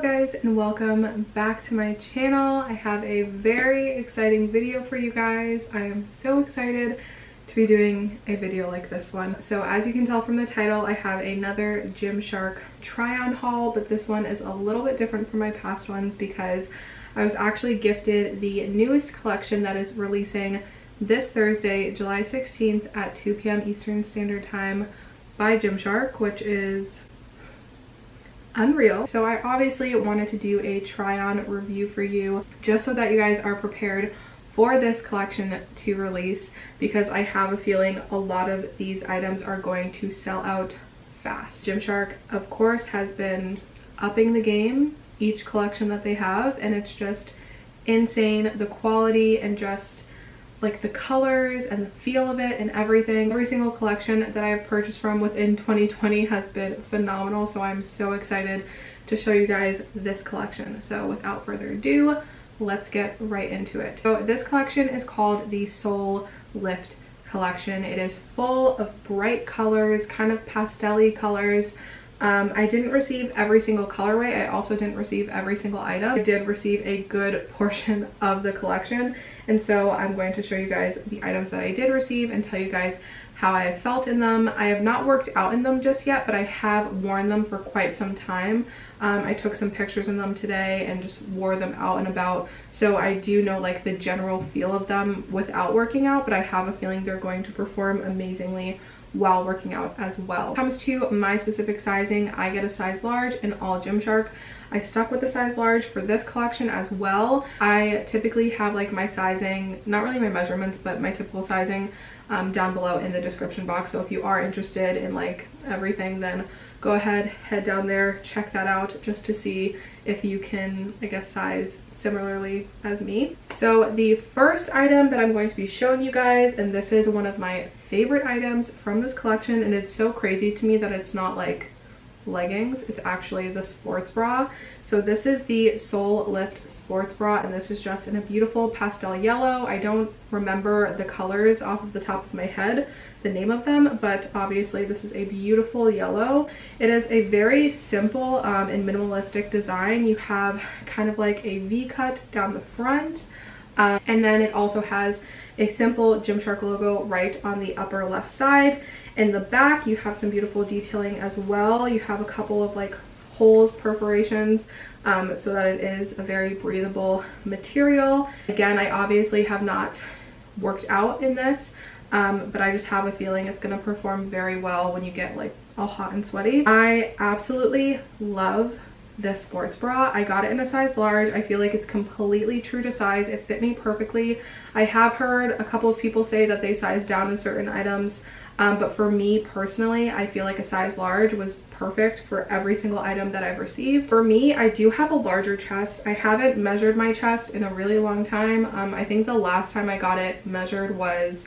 Hello guys, and welcome back to my channel. I have a very exciting video for you guys. I am so excited to be doing a video like this one. So as you can tell from the title, I have another Gymshark try-on haul, but this one is a little bit different from my past ones because I was actually gifted the newest collection that is releasing this Thursday, July 16th at 2 p.m. Eastern Standard Time by Gymshark, which is unreal. So I obviously wanted to do a try-on review for you just so that you guys are prepared for this collection to release, because I have a feeling a lot of these items are going to sell out fast. Gymshark, of course, has been upping the game each collection that they have, and it's just insane, the quality and just like the colors and the feel of it and everything. Every single collection that I have purchased from within 2020 has been phenomenal, so I'm so excited to show you guys this collection. So without further ado, let's get right into it. So this collection is called the Soul Lift collection. It is full of bright colors, kind of pastel-y colors. I didn't receive every single colorway. I also didn't receive every single item. I did receive a good portion of the collection, and so I'm going to show you guys the items that I did receive and tell you guys how I felt in them. I have not worked out in them just yet, but I have worn them for quite some time. I took some pictures in them today and just wore them out and about, so I do know like the general feel of them without working out, but I have a feeling they're going to perform amazingly while working out as well. When it comes to my specific sizing, I get a size large in all Gymshark. I stuck with the size large for this collection as well. I typically have like my sizing, not really my measurements, but my typical sizing down below in the description box. So if you are interested in like everything, then go ahead, head down there, check that out just to see if you can, I guess, size similarly as me. So the first item that I'm going to be showing you guys, and this is one of my favorite items from this collection, and it's so crazy to me that it's not like leggings, it's actually the sports bra. So this is the Soul Lift sports bra, and this is just in a beautiful pastel yellow. I don't remember the colors off of the top of my head, the name of them, but obviously this is a beautiful yellow. It is a very simple and minimalistic design. You have kind of like a V cut down the front, and then it also has a simple Gymshark logo right on the upper left side. In the back, you have some beautiful detailing as well. You have a couple of like holes, perforations, so that it is a very breathable material. Again, I obviously have not worked out in this, but I just have a feeling it's going to perform very well when you get like all hot and sweaty. I absolutely love this sports bra. I got it in a size large. I feel like it's completely true to size. It fit me perfectly. I have heard a couple of people say that they size down in certain items, but for me personally, I feel like a size large was perfect for every single item that I've received. For me, I do have a larger chest. I haven't measured my chest in a really long time. I think the last time I got it measured was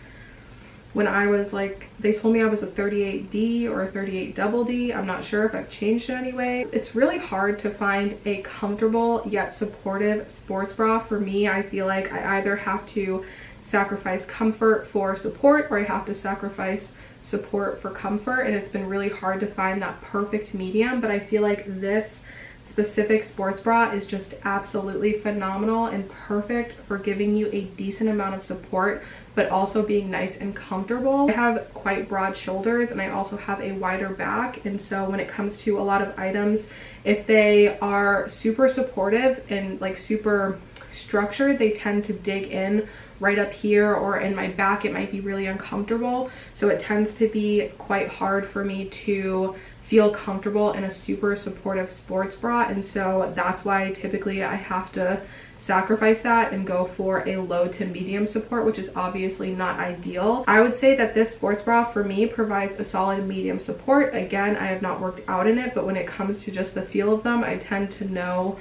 when I was like, they told me I was a 38D or a 38 double D. I'm not sure if I've changed it anyway. It's really hard to find a comfortable yet supportive sports bra. For me, I feel like I either have to sacrifice comfort for support, or I have to sacrifice support for comfort, and it's been really hard to find that perfect medium. But I feel like this specific sports bra is just absolutely phenomenal and perfect for giving you a decent amount of support, but also being nice and comfortable. I have quite broad shoulders, and I also have a wider back, and so when it comes to a lot of items, if they are super supportive and like super structured, they tend to dig in right up here, or in my back it might be really uncomfortable. So it tends to be quite hard for me to feel comfortable in a super supportive sports bra, and so that's why typically I have to sacrifice that and go for a low to medium support, which is obviously not ideal. I would say that this sports bra for me provides a solid medium support. Again, I have not worked out in it, but when it comes to just the feel of them, I tend to know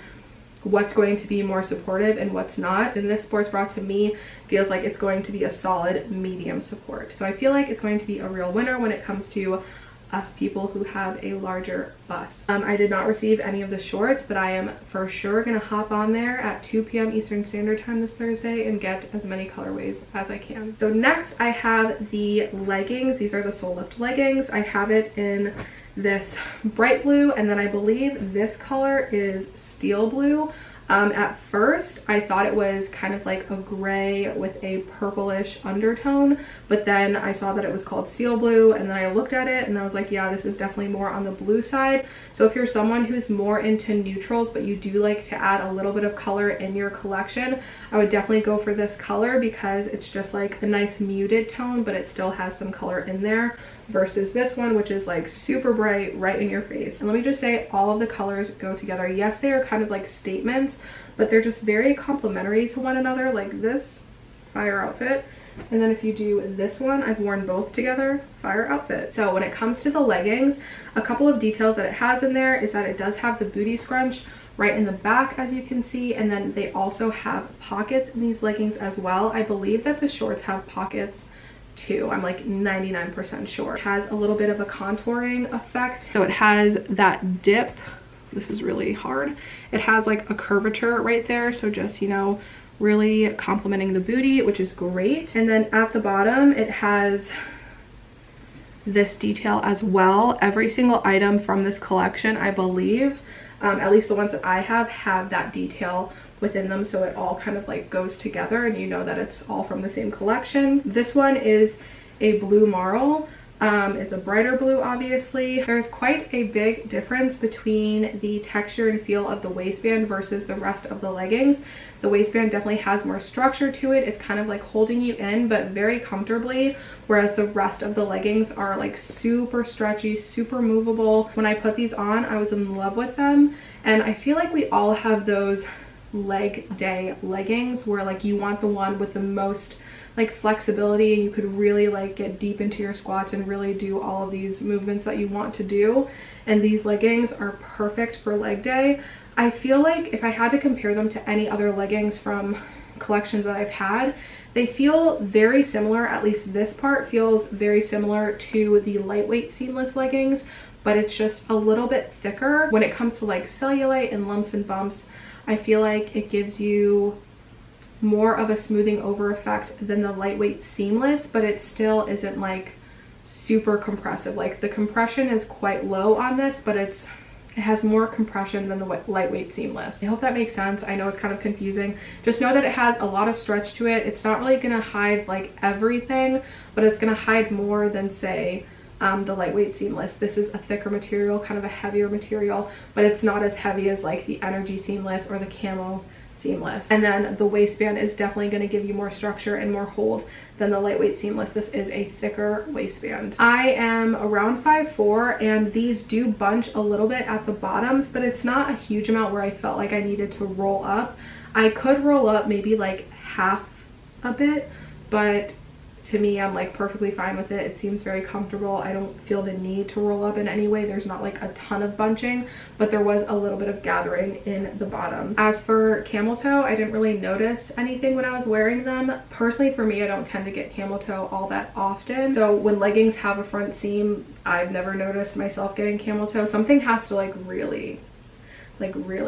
what's going to be more supportive and what's not. And this sports bra to me feels like it's going to be a solid medium support. So I feel like it's going to be a real winner when it comes to us people who have a larger bust. I did not receive any of the shorts, but I am for sure gonna hop on there at 2 p.m. Eastern Standard Time this Thursday and get as many colorways as I can. So next I have the leggings. These are the Soul Lift leggings. I have it in this bright blue, and then I believe this color is steel blue. At first I thought it was kind of like a gray with a purplish undertone, but then I saw that it was called steel blue, and then I looked at it and I was like, yeah, this is definitely more on the blue side. So if you're someone who's more into neutrals but you do like to add a little bit of color in your collection, I would definitely go for this color because it's just like a nice muted tone but it still has some color in there, versus this one, which is like super bright, right in your face. And let me just say, all of the colors go together. Yes, they are kind of like statements, but they're just very complementary to one another. Like this fire outfit, and then if you do this one, I've worn both together, fire outfit. So when it comes to the leggings, a couple of details that it has in there is that it does have the booty scrunch right in the back, as you can see, and then they also have pockets in these leggings as well. I believe that the shorts have pockets too. I'm like 99% sure. It has a little bit of a contouring effect. So it has that dip. This is really hard. It has like a curvature right there. So just, you know, really complementing the booty, which is great. And then at the bottom, it has this detail as well. Every single item from this collection, I believe, at least the ones that I have that detail within them, so it all kind of like goes together and you know that it's all from the same collection. This one is a blue marl. It's a brighter blue, obviously. There's quite a big difference between the texture and feel of the waistband versus the rest of the leggings. The waistband definitely has more structure to it. It's kind of like holding you in, but very comfortably, whereas the rest of the leggings are like super stretchy, super movable. When I put these on, I was in love with them, and I feel like we all have those leg day leggings where like you want the one with the most like flexibility and you could really like get deep into your squats and really do all of these movements that you want to do, and these leggings are perfect for leg day. I feel like if I had to compare them to any other leggings from collections that I've had, they feel very similar. At least this part feels very similar to the lightweight seamless leggings, but it's just a little bit thicker. When it comes to like cellulite and lumps and bumps, I feel like it gives you more of a smoothing over effect than the lightweight seamless, but it still isn't like super compressive. Like the compression is quite low on this, but it has more compression than the lightweight seamless. I hope that makes sense. I know it's kind of confusing. Just know that it has a lot of stretch to it. It's not really gonna hide like everything, but it's gonna hide more than say the lightweight seamless. This is a thicker material, kind of a heavier material, but it's not as heavy as like the energy seamless or the camo seamless. And then the waistband is definitely going to give you more structure and more hold than the lightweight seamless. This is a thicker waistband. I am around 5'4", and these do bunch a little bit at the bottoms, but it's not a huge amount where I felt like I needed to roll up. I could roll up maybe like half a bit, but to me, I'm like perfectly fine with it. It seems very comfortable. I don't feel the need to roll up in any way. There's not like a ton of bunching, but there was a little bit of gathering in the bottom. As for camel toe, I didn't really notice anything when I was wearing them. Personally, for me, I don't tend to get camel toe all that often. So when leggings have a front seam, I've never noticed myself getting camel toe. Something has to like really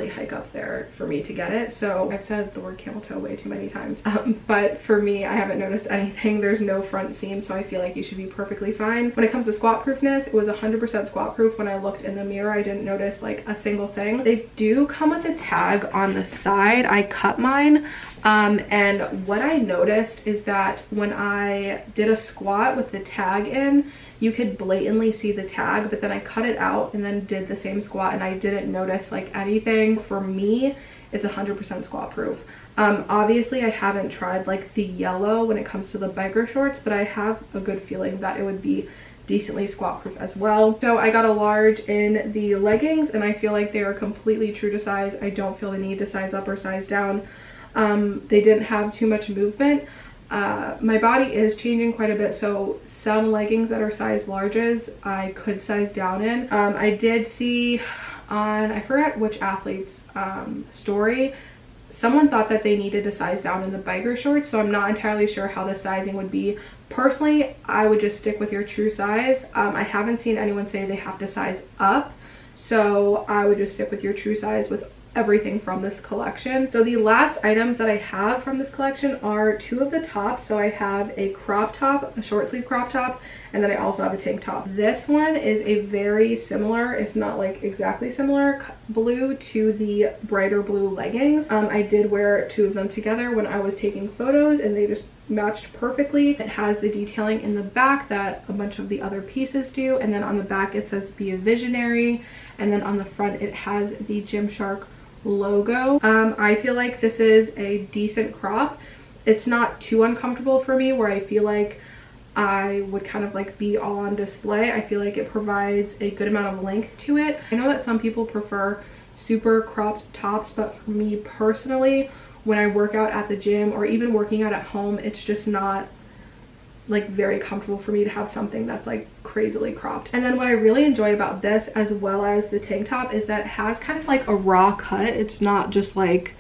hike up there for me to get it. So I've said the word camel toe way too many times, but for me, I haven't noticed anything. There's no front seam, so I feel like you should be perfectly fine. When it comes to squat proofness, it was 100% squat proof. When I looked in the mirror, I didn't notice like a single thing. They do come with a tag on the side. I cut mine, and what I noticed is that when I did a squat with the tag in, you could blatantly see the tag, but then I cut it out and then did the same squat and I didn't notice like anything. For me, it's 100% squat proof. Obviously I haven't tried like the yellow when it comes to the biker shorts, but I have a good feeling that it would be decently squat proof as well. So I got a large in the leggings and I feel like they are completely true to size. I don't feel the need to size up or size down. They didn't have too much movement. My body is changing quite a bit, so some leggings that are size larges I could size down in. I did see on, I forget which athlete's story, someone thought that they needed to size down in the biker shorts, so I'm not entirely sure how the sizing would be. Personally, I would just stick with your true size. I haven't seen anyone say they have to size up, so I would just stick with your true size with everything from this collection. So the last items that I have from this collection are two of the tops. So I have a crop top, a short sleeve crop top, and then I also have a tank top. This one is a very similar, if not like exactly similar, blue to the brighter blue leggings. I did wear two of them together when I was taking photos, and they just matched perfectly. It has the detailing in the back that a bunch of the other pieces do, and then on the back it says be a visionary, and then on the front it has the Gymshark logo. I feel like this is a decent crop. It's not too uncomfortable for me where I feel like I would kind of like be all on display. I feel like it provides a good amount of length to it. I know that some people prefer super cropped tops, but for me personally, when I work out at the gym or even working out at home, it's just not like very comfortable for me to have something that's like crazily cropped. And then what I really enjoy about this, as well as the tank top, is that it has kind of like a raw cut. It's not just like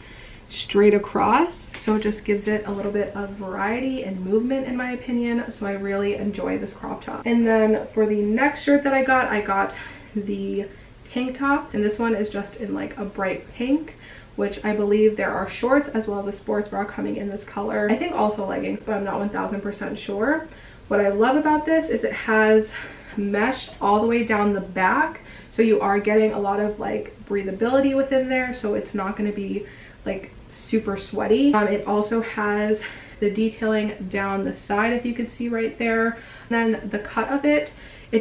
straight across, so it just gives it a little bit of variety and movement in my opinion. So I really enjoy this crop top. And then for the next shirt that I got the tank top, and this one is just in like a bright pink, which I believe there are shorts as well as a sports bra coming in this color. I think also leggings, but I'm not 1000% sure. What I love about this is it has mesh all the way down the back, so you are getting a lot of like breathability within there, so it's not going to be like super sweaty. It also has the detailing down the side, if you could see right there. And then the cut of it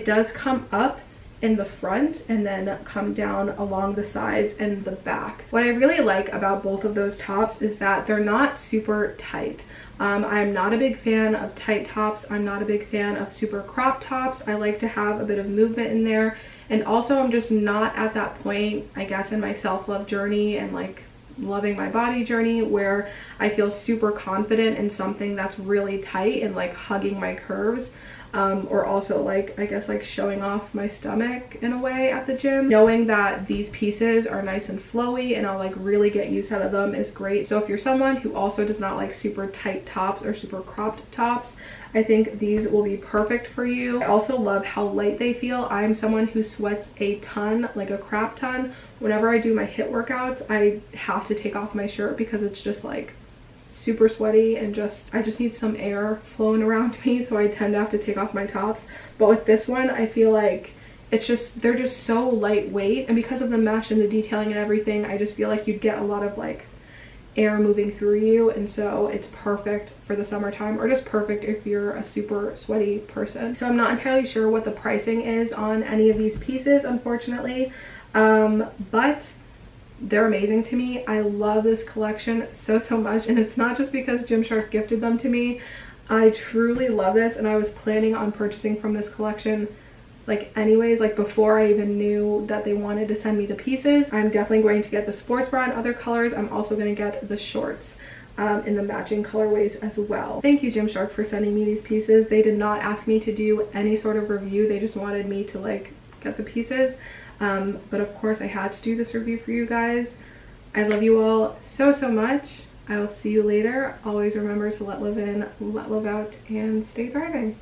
does come up in the front and then come down along the sides and the back. What I really like about both of those tops is that they're not super tight. I'm not a big fan of tight tops. I'm not a big fan of super cropped tops. I like to have a bit of movement in there. And also I'm just not at that point, I guess, in my self-love journey and like loving my body journey where I feel super confident in something that's really tight and like hugging my curves. Or also like, I guess, like showing off my stomach in a way at the gym. Knowing that these pieces are nice and flowy and I'll like really get use out of them is great. So if you're someone who also does not like super tight tops or super cropped tops, I think these will be perfect for you. I also love how light they feel. I'm someone who sweats a ton, like a crap ton. Whenever I do my HIIT workouts, I have to take off my shirt because it's just like super sweaty and I just need some air flowing around me, so I tend to have to take off my tops. But with this one, I feel like they're just so lightweight, and because of the mesh and the detailing and everything, I just feel like you'd get a lot of like air moving through you, and so it's perfect for the summertime, or just perfect if you're a super sweaty person. So I'm not entirely sure what the pricing is on any of these pieces, unfortunately, but they're amazing to me. I love this collection so much, and it's not just because Gymshark gifted them to me. I truly love this, and I was planning on purchasing from this collection like anyways, like before I even knew that they wanted to send me the pieces. I'm definitely going to get the sports bra in other colors. I'm also going to get the shorts in the matching colorways as well. Thank you, Gymshark, for sending me these pieces. They did not ask me to do any sort of review. They just wanted me to like get the pieces. But of course I had to do this review for you guys. I love you all so much. I will see you later. Always remember to let love in, let love out, and stay thriving.